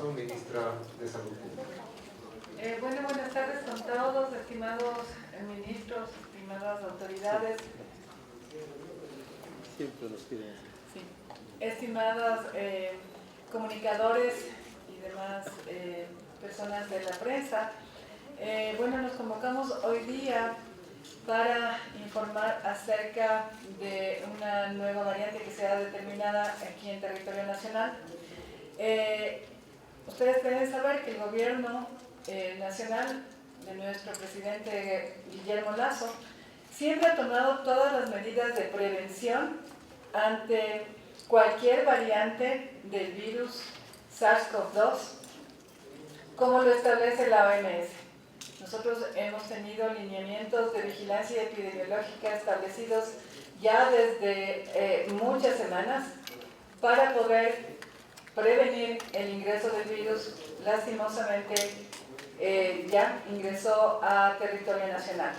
Lazo, ministra de Salud Pública. Bueno, buenas tardes con todos, estimados ministros, estimadas autoridades. Siempre nos piden eso. Sí. Estimadas comunicadores y demás personas de la prensa. Bueno, nos convocamos hoy día para informar acerca de una nueva variante que será determinada aquí en territorio nacional. Ustedes deben saber que el gobierno nacional de nuestro presidente Guillermo Lazo siempre ha tomado todas las medidas de prevención ante cualquier variante del virus SARS-CoV-2, como lo establece la OMS. Nosotros hemos tenido lineamientos de vigilancia epidemiológica establecidos ya desde muchas semanas para poder prevenir el ingreso del virus. Lastimosamente ya ingresó a territorio nacional.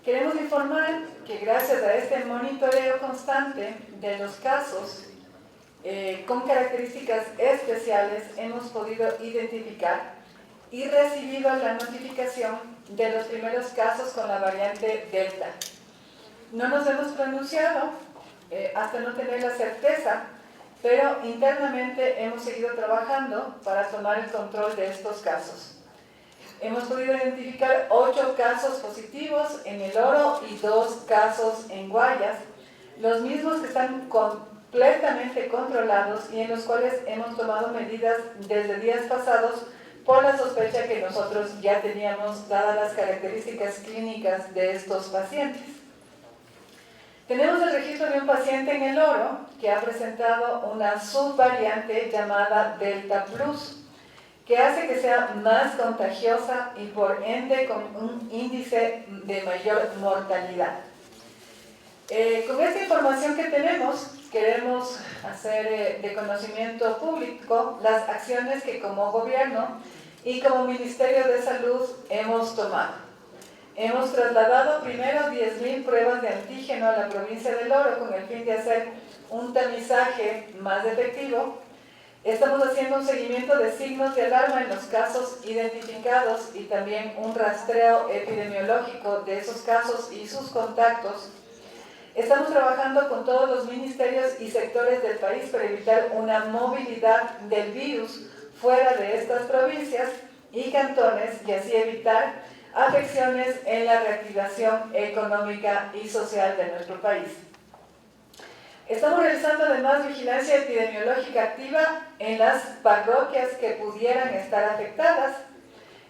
Queremos informar que gracias a este monitoreo constante de los casos con características especiales hemos podido identificar y recibido la notificación de los primeros casos con la variante Delta. No nos hemos pronunciado hasta no tener la certeza, pero internamente hemos seguido trabajando para tomar el control de estos casos. Hemos podido identificar 8 casos positivos en El Oro y 2 casos en Guayas, los mismos que están completamente controlados y en los cuales hemos tomado medidas desde días pasados por la sospecha que nosotros ya teníamos dadas las características clínicas de estos pacientes. Tenemos el registro de un paciente en El Oro que ha presentado una subvariante llamada Delta Plus, que hace que sea más contagiosa y por ende con un índice de mayor mortalidad. Con esta información que tenemos, queremos hacer de conocimiento público las acciones que como gobierno y como Ministerio de Salud hemos tomado. Hemos trasladado primero 10.000 pruebas de antígeno a la provincia del Oro con el fin de hacer un tamizaje más efectivo. Estamos haciendo un seguimiento de signos de alarma en los casos identificados y también un rastreo epidemiológico de esos casos y sus contactos. Estamos trabajando con todos los ministerios y sectores del país para evitar una movilidad del virus fuera de estas provincias y cantones y así evitar afecciones en la reactivación económica y social de nuestro país. Estamos realizando además vigilancia epidemiológica activa en las parroquias que pudieran estar afectadas.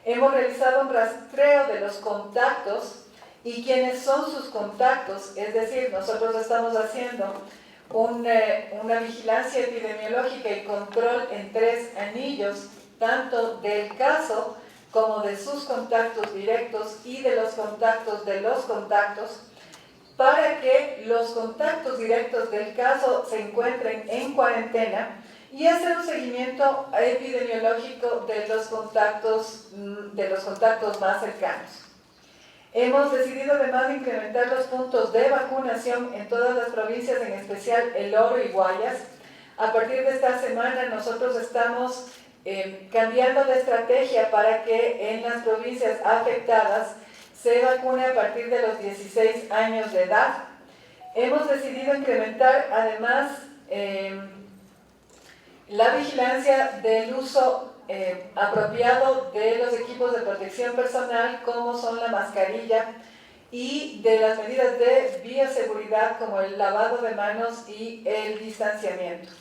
Hemos realizado un rastreo de los contactos y quiénes son sus contactos, es decir, nosotros estamos haciendo una vigilancia epidemiológica y control en 3 anillos, tanto del caso como de sus contactos directos y de los contactos, para que los contactos directos del caso se encuentren en cuarentena y hacer un seguimiento epidemiológico de los contactos más cercanos. Hemos decidido además incrementar los puntos de vacunación en todas las provincias, en especial El Oro y Guayas. A partir de esta semana nosotros estamos cambiando de estrategia para que en las provincias afectadas se vacune a partir de los 16 años de edad. Hemos decidido incrementar además la vigilancia del uso apropiado de los equipos de protección personal, como son la mascarilla, y de las medidas de bioseguridad como el lavado de manos y el distanciamiento.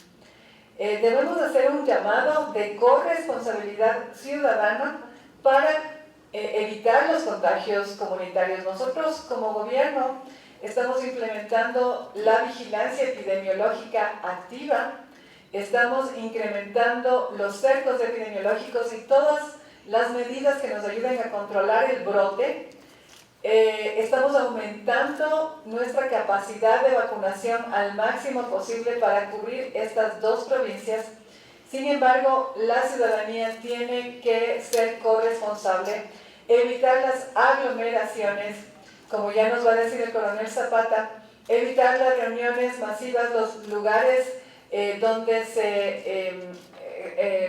Debemos hacer un llamado de corresponsabilidad ciudadana para evitar los contagios comunitarios. Nosotros como gobierno estamos implementando la vigilancia epidemiológica activa, estamos incrementando los cercos epidemiológicos y todas las medidas que nos ayuden a controlar el brote. Estamos aumentando nuestra capacidad de vacunación al máximo posible para cubrir estas 2 provincias. Sin embargo, la ciudadanía tiene que ser corresponsable, evitar las aglomeraciones, como ya nos va a decir el coronel Zapata, evitar las reuniones masivas, los lugares donde se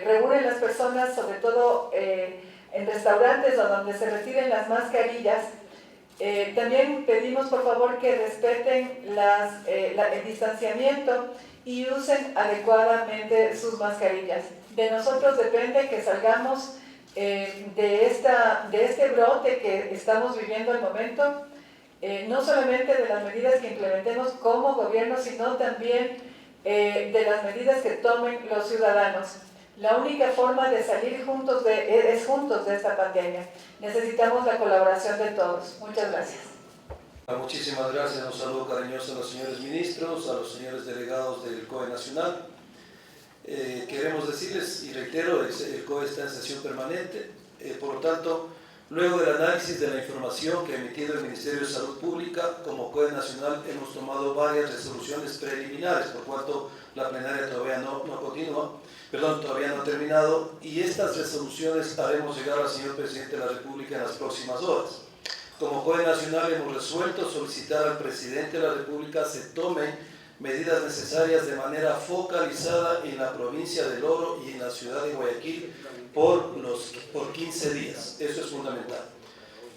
reúnen las las personas, sobre todo en restaurantes o donde se retiren las mascarillas, también pedimos por favor que respeten el distanciamiento y usen adecuadamente sus mascarillas. De nosotros depende que salgamos de este brote que estamos viviendo al momento, no solamente de las medidas que implementemos como gobierno, sino también de las medidas que tomen los ciudadanos. La única forma de salir es juntos de esta pandemia. Necesitamos la colaboración de todos. Muchas gracias. Muchísimas gracias. Un saludo cariñoso a los señores ministros, a los señores delegados del COE Nacional. Queremos decirles, y reitero, el COE está en sesión permanente, por lo tanto, luego del análisis de la información que ha emitido el Ministerio de Salud Pública, como COE Nacional hemos tomado varias resoluciones preliminares, por cuanto la plenaria todavía todavía no ha terminado, y estas resoluciones haremos llegar al señor Presidente de la República en las próximas horas. Como COE Nacional hemos resuelto solicitar al Presidente de la República se tomen medidas necesarias de manera focalizada en la provincia del Oro y en la ciudad de Guayaquil por 15 días. Eso es fundamental.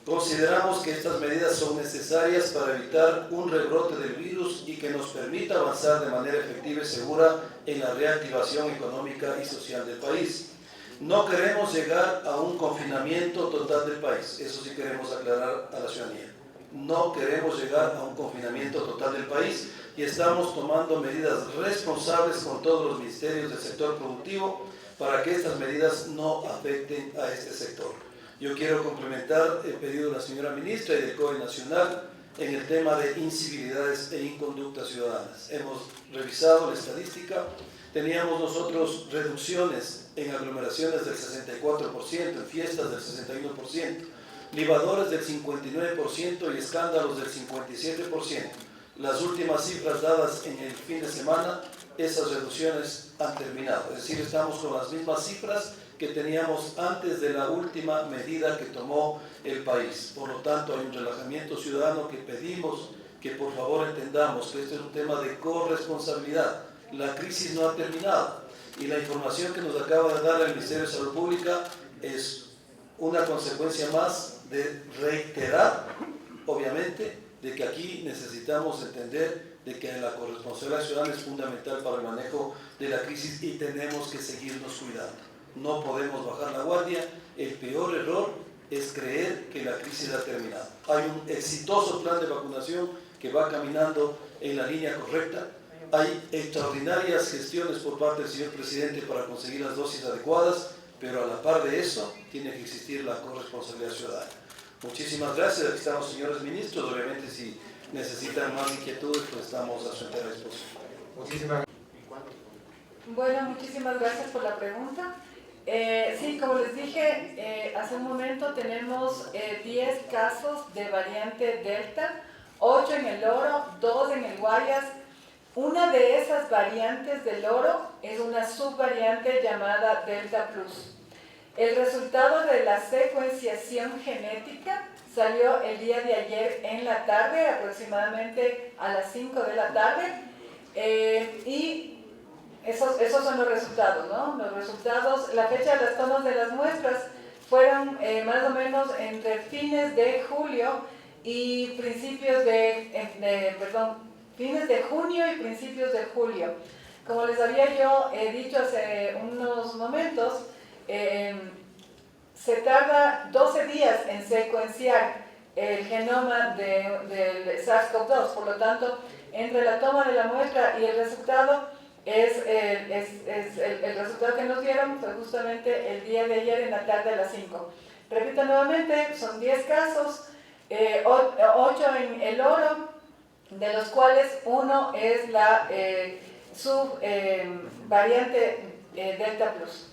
Consideramos que estas medidas son necesarias para evitar un rebrote del virus y que nos permita avanzar de manera efectiva y segura en la reactivación económica y social del país. No queremos llegar a un confinamiento total del país, eso sí queremos aclarar a la ciudadanía. No queremos llegar a un confinamiento total del país y estamos tomando medidas responsables con todos los ministerios del sector productivo para que estas medidas no afecten a este sector. Yo quiero complementar el pedido de la señora ministra y del COE Nacional en el tema de incivilidades e inconductas ciudadanas. Hemos revisado la estadística, teníamos nosotros reducciones en aglomeraciones del 64%, en fiestas del 61%, libadores del 59% y escándalos del 57%. Las últimas cifras dadas en el fin de semana, esas reducciones han terminado. Es decir, estamos con las mismas cifras que teníamos antes de la última medida que tomó el país. Por lo tanto, hay un relajamiento ciudadano que pedimos que por favor entendamos que este es un tema de corresponsabilidad. La crisis no ha terminado y la información que nos acaba de dar el Ministerio de Salud Pública es una consecuencia más de reiterar, obviamente, de que aquí necesitamos entender de que la corresponsabilidad ciudadana es fundamental para el manejo de la crisis y tenemos que seguirnos cuidando. No podemos bajar la guardia. El peor error es creer que la crisis ha terminado. Hay un exitoso plan de vacunación que va caminando en la línea correcta. Hay extraordinarias gestiones por parte del señor presidente para conseguir las dosis adecuadas, pero a la par de eso tiene que existir la corresponsabilidad ciudadana. Muchísimas gracias. Aquí están los señores ministros. Obviamente, si necesitan más inquietudes, pues estamos a su entera disposición. Muchísimas Bueno, muchísimas gracias por la pregunta. Sí, como les dije hace un momento, tenemos 10 casos de variante Delta, 8 en el Oro, 2 en el Guayas. Una de esas variantes del Oro es una subvariante llamada Delta Plus. El resultado de la secuenciación genética salió el día de ayer en la tarde, aproximadamente a las 5 de la tarde, y esos son los resultados, ¿no? Los resultados, la fecha de las tomas de las muestras fueron más o menos entre fines de julio y fines de junio y principios de julio. Como les había yo dicho hace unos momentos, se tarda 12 días en secuenciar el genoma del SARS-CoV-2, por lo tanto, entre la toma de la muestra y el resultado, el resultado que nos dieron fue justamente el día de ayer en la tarde a las 5. Repito nuevamente, son 10 casos, 8 en el Oro, de los cuales uno es la subvariante Delta Plus.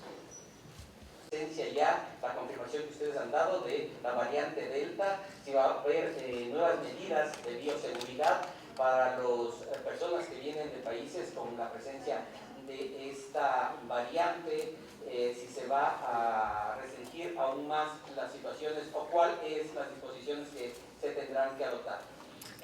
Ya la confirmación que ustedes han dado de la variante Delta, si va a haber nuevas medidas de bioseguridad para las personas que vienen de países con la presencia de esta variante, si se va a restringir aún más las situaciones o cuáles son las disposiciones que se tendrán que adoptar.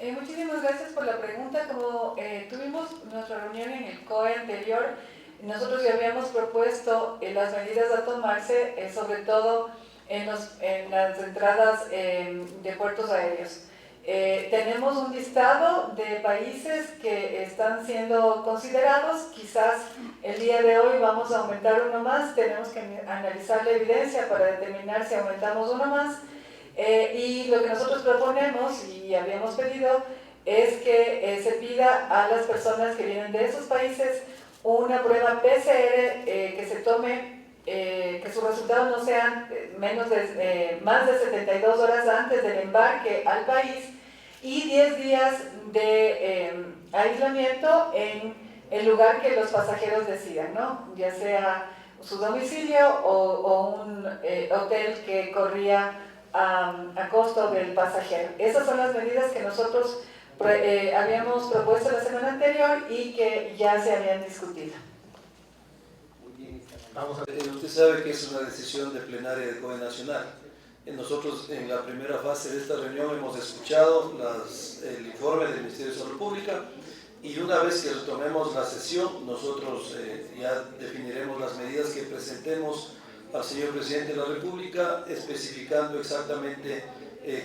Muchísimas gracias por la pregunta. Como tuvimos nuestra reunión en el COE anterior, nosotros ya habíamos propuesto las medidas a tomarse, sobre todo en las entradas de puertos aéreos. Tenemos un listado de países que están siendo considerados. Quizás el día de hoy vamos a aumentar uno más. Tenemos que analizar la evidencia para determinar si aumentamos uno más. Y lo que nosotros proponemos y habíamos pedido es que se pida a las personas que vienen de esos países una prueba PCR que se tome, que sus resultados no sean más de 72 horas antes del embarque al país y 10 días de aislamiento en el lugar que los pasajeros decidan, ¿no? Ya sea su domicilio o un hotel que corría a costo del pasajero. Esas son las medidas que nosotros habíamos propuesto la semana anterior y que ya se habían discutido. Usted sabe que es una decisión de plenaria del COE Nacional. Nosotros en la primera fase de esta reunión hemos escuchado el informe del Ministerio de Salud Pública y una vez que retomemos la sesión, nosotros ya definiremos las medidas que presentemos al señor Presidente de la República, especificando exactamente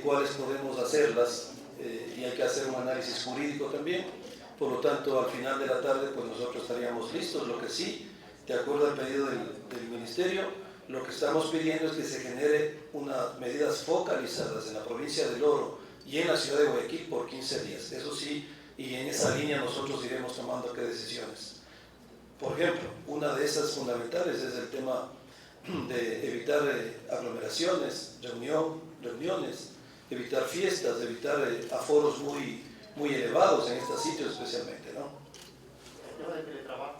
cuáles podemos hacerlas y hay que hacer un análisis jurídico también. Por lo tanto, al final de la tarde, pues nosotros estaríamos listos. Lo que sí, de acuerdo al pedido del Ministerio, lo que estamos pidiendo es que se genere unas medidas focalizadas en la provincia del Oro y en la ciudad de Guayaquil por 15 días. Eso sí, y en esa línea nosotros iremos tomando qué decisiones. Por ejemplo, una de esas fundamentales es el tema de evitar aglomeraciones, reuniones, evitar fiestas, evitar aforos muy elevados en estos sitios especialmente, ¿no? El tema del teletrabajo